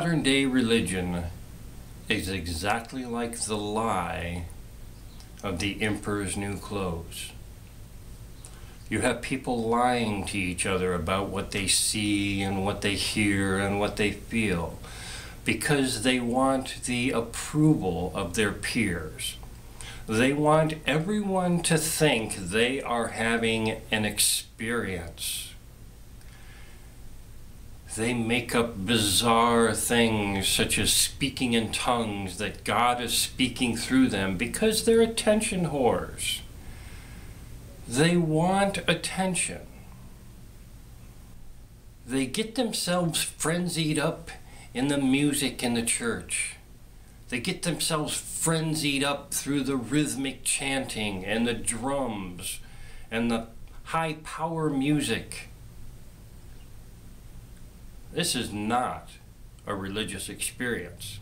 Modern day religion is exactly like the lie of the emperor's new clothes. You have people lying to each other about what they see and what they hear and what they feel because they want the approval of their peers. They want everyone to think they are having an experience. They make up bizarre things such as speaking in tongues that God is speaking through them because they're attention whores. They want attention. They get themselves frenzied up in the music in the church. They get themselves frenzied up through the rhythmic chanting and the drums and the high power music. This is not a religious experience.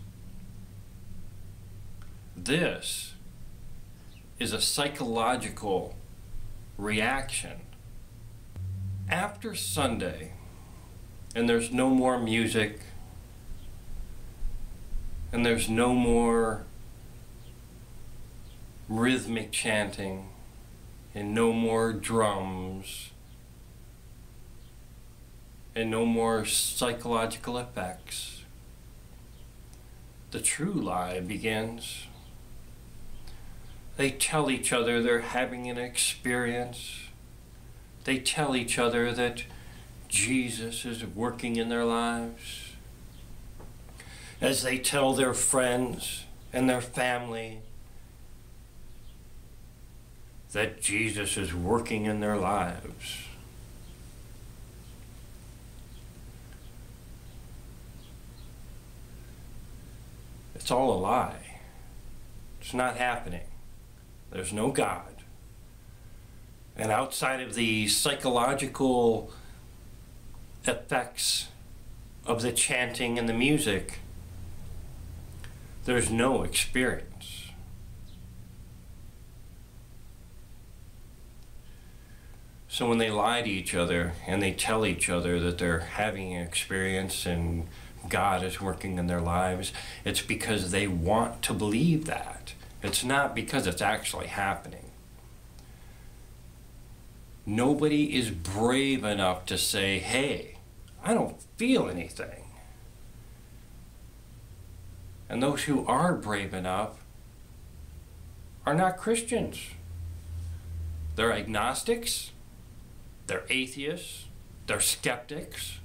This is a psychological reaction. After Sunday, and there's no more music, and there's no more rhythmic chanting, and no more drums, and no more psychological effects, the true lie begins. They tell each other they're having an experience. They tell each other that Jesus is working in their lives. As they tell their friends and their family that Jesus is working in their lives. It's all a lie. It's not happening. There's no God. And outside of the psychological effects of the chanting and the music, there's no experience. So when they lie to each other and they tell each other that they're having an experience and God is working in their lives, it's because they want to believe that. It's not because it's actually happening. Nobody is brave enough to say, hey, I don't feel anything. And those who are brave enough are not Christians. They're agnostics, they're atheists, they're skeptics.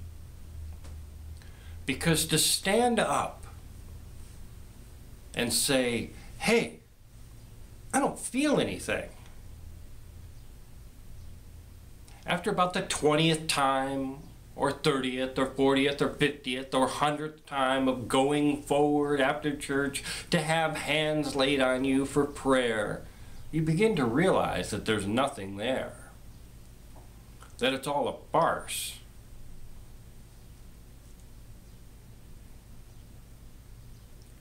Because to stand up and say, hey, I don't feel anything. After about the 20th time, or 30th, or 40th, or 50th, or 100th time of going forward after church to have hands laid on you for prayer, you begin to realize that there's nothing there. That it's all a farce.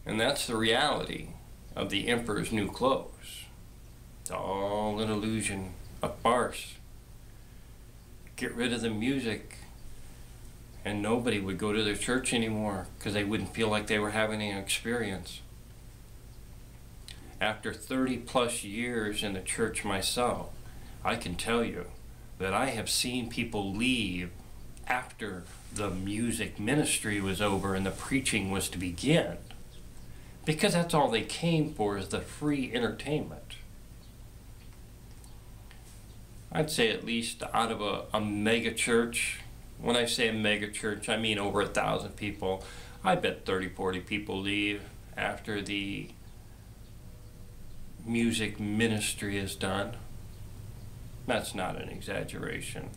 And that's the reality of the emperor's new clothes. It's all an illusion, a farce. Get rid of the music and nobody would go to their church anymore because they wouldn't feel like they were having an experience. After 30 plus years in the church myself, I can tell you that I have seen people leave after the music ministry was over and the preaching was to begin, because that's all they came for, is the free entertainment. I'd say at least out of a mega church, when I say a mega church, I mean over 1,000 people, I bet 30, 40 people leave after the music ministry is done. That's not an exaggeration.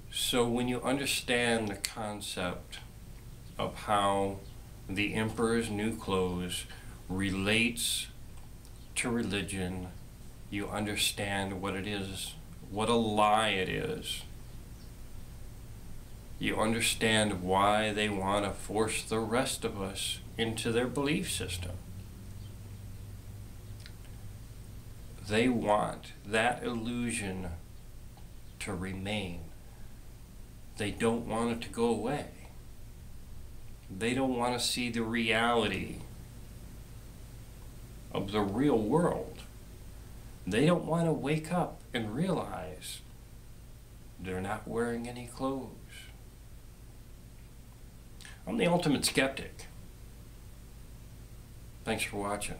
So when you understand the concept of how the emperor's new clothes relates to religion, you understand what it is, what a lie it is. You understand why they want to force the rest of us into their belief system. They want that illusion to remain. They don't want it to go away. They don't want to see the reality of the real world. They don't want to wake up and realize they're not wearing any clothes. I'm the ultimate skeptic. Thanks for watching.